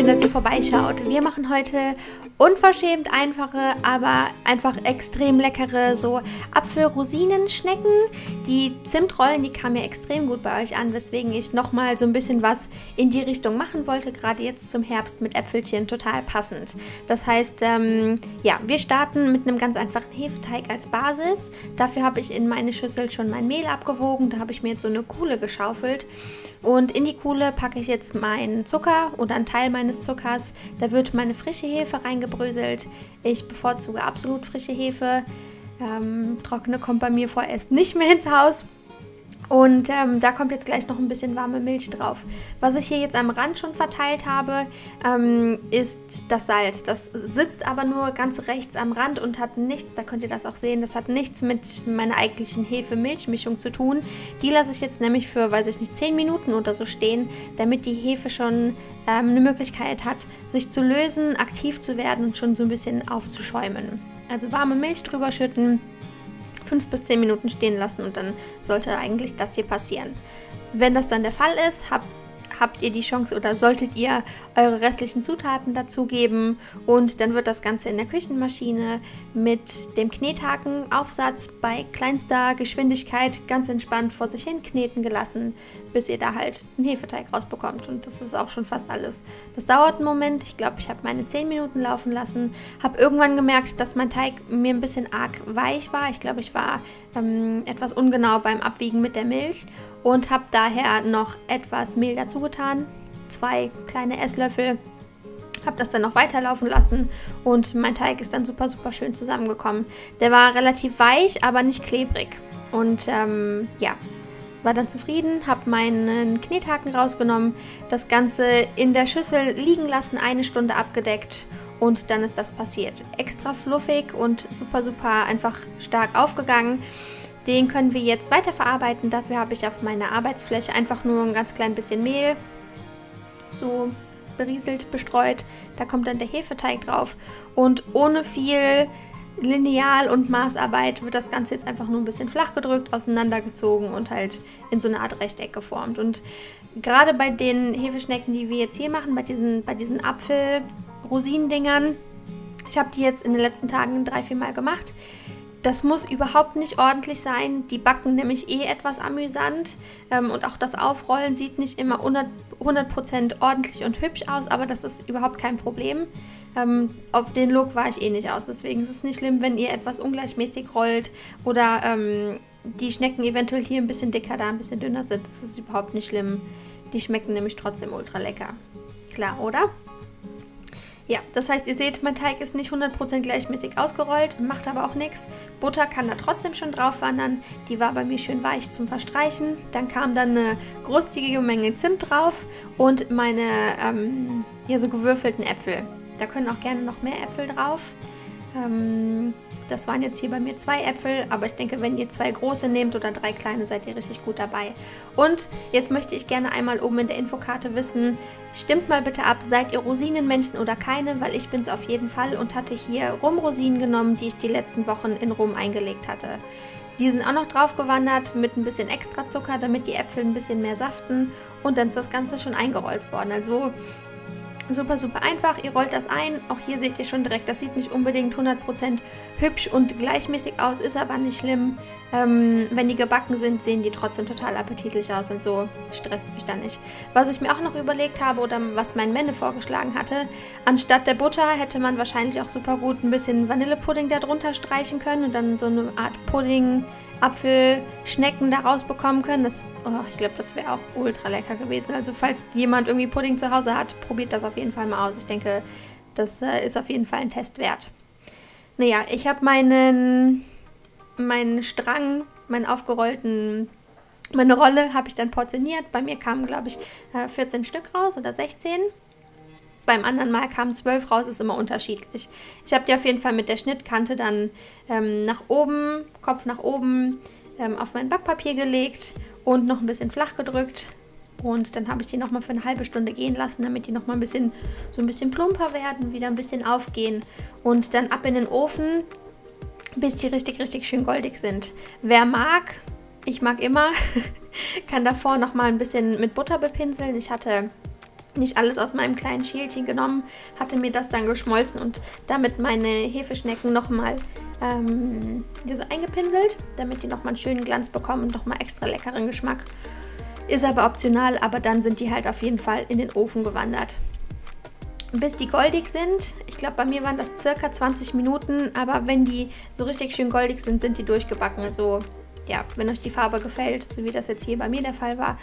dass ihr vorbeischaut. Wir machen heute unverschämt einfache, aber einfach extrem leckere so Apfel-Rosinen-Schnecken. Die Zimtrollen, die kamen ja extrem gut bei euch an, weswegen ich nochmal so ein bisschen was in die Richtung machen wollte. Gerade jetzt zum Herbst mit Äpfelchen total passend. Das heißt, ja, wir starten mit einem ganz einfachen Hefeteig als Basis. Dafür habe ich in meine Schüssel schon mein Mehl abgewogen. Da habe ich mir jetzt so eine Kuhle geschaufelt. Und in die Kuhle packe ich jetzt meinen Zucker oder einen Teil meines Zuckers. Da wird meine frische Hefe reingebröselt. Ich bevorzuge absolut frische Hefe. Trockene kommt bei mir vorerst nicht mehr ins Haus. Und da kommt jetzt gleich noch ein bisschen warme Milch drauf. Was ich hier jetzt am Rand schon verteilt habe, ist das Salz. Das sitzt aber nur ganz rechts am Rand und hat nichts, da könnt ihr das auch sehen, das hat nichts mit meiner eigentlichen Hefe-Milch-Mischung zu tun. Die lasse ich jetzt nämlich für, weiß ich nicht, 10 Minuten oder so stehen, damit die Hefe schon eine Möglichkeit hat, sich zu lösen, aktiv zu werden und schon so ein bisschen aufzuschäumen. Also warme Milch drüber schütten, 5 bis 10 Minuten stehen lassen und dann sollte eigentlich das hier passieren. Wenn das dann der Fall ist, habt ihr die Chance oder solltet ihr eure restlichen Zutaten dazugeben und dann wird das Ganze in der Küchenmaschine mit dem Knethakenaufsatz bei kleinster Geschwindigkeit ganz entspannt vor sich hin kneten gelassen, bis ihr da halt einen Hefeteig rausbekommt. Und das ist auch schon fast alles. Das dauert einen Moment. Ich glaube, ich habe meine 10 Minuten laufen lassen. Habe irgendwann gemerkt, dass mein Teig mir ein bisschen arg weich war. Ich glaube, ich war etwas ungenau beim Abwiegen mit der Milch und habe daher noch etwas Mehl dazu getan. 2 kleine Esslöffel. Habe das dann noch weiterlaufen lassen und mein Teig ist dann super, super schön zusammengekommen. Der war relativ weich, aber nicht klebrig. Und ja, war dann zufrieden, habe meinen Knethaken rausgenommen, das Ganze in der Schüssel liegen lassen, 1 Stunde abgedeckt und dann ist das passiert. Extra fluffig und super, super einfach stark aufgegangen. Den können wir jetzt weiterverarbeiten. Dafür habe ich auf meiner Arbeitsfläche einfach nur ein ganz klein bisschen Mehl so berieselt, bestreut. Da kommt dann der Hefeteig drauf und ohne viel Lineal und Maßarbeit wird das Ganze jetzt einfach nur ein bisschen flach gedrückt, auseinandergezogen und halt in so eine Art Rechteck geformt. Und gerade bei den Hefeschnecken, die wir jetzt hier machen, bei diesen Apfel-Rosinen-Dingern, ich habe die jetzt in den letzten Tagen 3-4 Mal gemacht. Das muss überhaupt nicht ordentlich sein. Die backen nämlich etwas amüsant und auch das Aufrollen sieht nicht immer 100% ordentlich und hübsch aus, aber das ist überhaupt kein Problem. Auf den Look war ich nicht aus, deswegen ist es nicht schlimm, wenn ihr etwas ungleichmäßig rollt oder die Schnecken eventuell hier ein bisschen dicker, da ein bisschen dünner sind. Das ist überhaupt nicht schlimm. Die schmecken nämlich trotzdem ultra lecker. Klar, oder? Ja, das heißt, ihr seht, mein Teig ist nicht 100% gleichmäßig ausgerollt, macht aber auch nichts. Butter kann da trotzdem schon drauf wandern, die war bei mir schön weich zum Verstreichen. Dann kam dann eine großzügige Menge Zimt drauf und meine ja, so gewürfelten Äpfel. Da können auch gerne noch mehr Äpfel drauf. Das waren jetzt hier bei mir 2 Äpfel, aber ich denke, wenn ihr 2 große nehmt oder 3 kleine, seid ihr richtig gut dabei. Und jetzt möchte ich gerne einmal oben in der Infokarte wissen, stimmt mal bitte ab, seid ihr Rosinenmenschen oder keine, weil ich bin es auf jeden Fall und hatte hier Rumrosinen genommen, die ich die letzten Wochen in Rum eingelegt hatte. Die sind auch noch drauf gewandert mit ein bisschen extra Zucker, damit die Äpfel ein bisschen mehr saften und dann ist das Ganze schon eingerollt worden. Also super, super einfach. Ihr rollt das ein. Auch hier seht ihr schon direkt, das sieht nicht unbedingt 100% hübsch und gleichmäßig aus, ist aber nicht schlimm. Wenn die gebacken sind, sehen die trotzdem total appetitlich aus und so stresst mich da nicht. Was ich mir auch noch überlegt habe oder was mein Menne vorgeschlagen hatte, anstatt der Butter hätte man wahrscheinlich auch super gut ein bisschen Vanillepudding da drunter streichen können und dann so eine Art Pudding, Apfelschnecken daraus bekommen können. Ich glaube, das wäre auch ultra lecker gewesen. Also falls jemand irgendwie Pudding zu Hause hat, probiert das auf jeden Fall mal aus. Ich denke, das ist auf jeden Fall ein Test wert. Naja, ich habe meinen Strang, meine Rolle habe ich dann portioniert. Bei mir kamen, glaube ich, 14 Stück raus oder 16. Beim anderen Mal kamen 12 raus, ist immer unterschiedlich. Ich habe die auf jeden Fall mit der Schnittkante dann nach oben, Kopf nach oben, auf mein Backpapier gelegt und noch ein bisschen flach gedrückt. Und dann habe ich die nochmal für eine halbe Stunde gehen lassen, damit die nochmal so ein bisschen plumper werden, wieder ein bisschen aufgehen. Und dann ab in den Ofen, bis die richtig, richtig schön goldig sind. Wer mag, ich mag immer, kann davor nochmal ein bisschen mit Butter bepinseln. Ich hatte nicht alles aus meinem kleinen Schälchen genommen, hatte mir das dann geschmolzen und damit meine Hefeschnecken nochmal so eingepinselt, damit die nochmal einen schönen Glanz bekommen und nochmal extra leckeren Geschmack. Ist aber optional, aber dann sind die halt auf jeden Fall in den Ofen gewandert. Bis die goldig sind, ich glaube bei mir waren das circa 20 Minuten, aber wenn die so richtig schön goldig sind, sind die durchgebacken. Also ja, wenn euch die Farbe gefällt, so wie das jetzt hier bei mir der Fall war,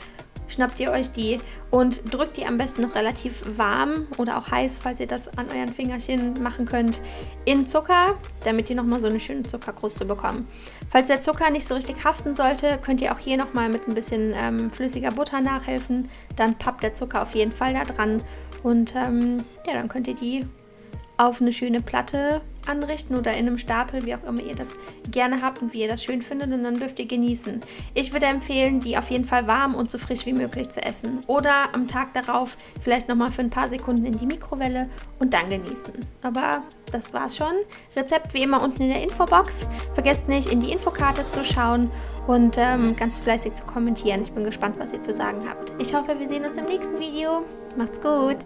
schnappt ihr euch die und drückt die am besten noch relativ warm oder auch heiß, falls ihr das an euren Fingerchen machen könnt, in Zucker, damit die nochmal so eine schöne Zuckerkruste bekommen. Falls der Zucker nicht so richtig haften sollte, könnt ihr auch hier nochmal mit ein bisschen flüssiger Butter nachhelfen. Dann pappt der Zucker auf jeden Fall da dran und ja, dann könnt ihr die auf eine schöne Platte anrichten oder in einem Stapel, wie auch immer ihr das gerne habt und wie ihr das schön findet, und dann dürft ihr genießen. Ich würde empfehlen, die auf jeden Fall warm und so frisch wie möglich zu essen oder am Tag darauf vielleicht nochmal für ein paar Sekunden in die Mikrowelle und dann genießen. Aber das war's schon. Rezept wie immer unten in der Infobox. Vergesst nicht, in die Infokarte zu schauen und ganz fleißig zu kommentieren. Ich bin gespannt, was ihr zu sagen habt. Ich hoffe, wir sehen uns im nächsten Video. Macht's gut!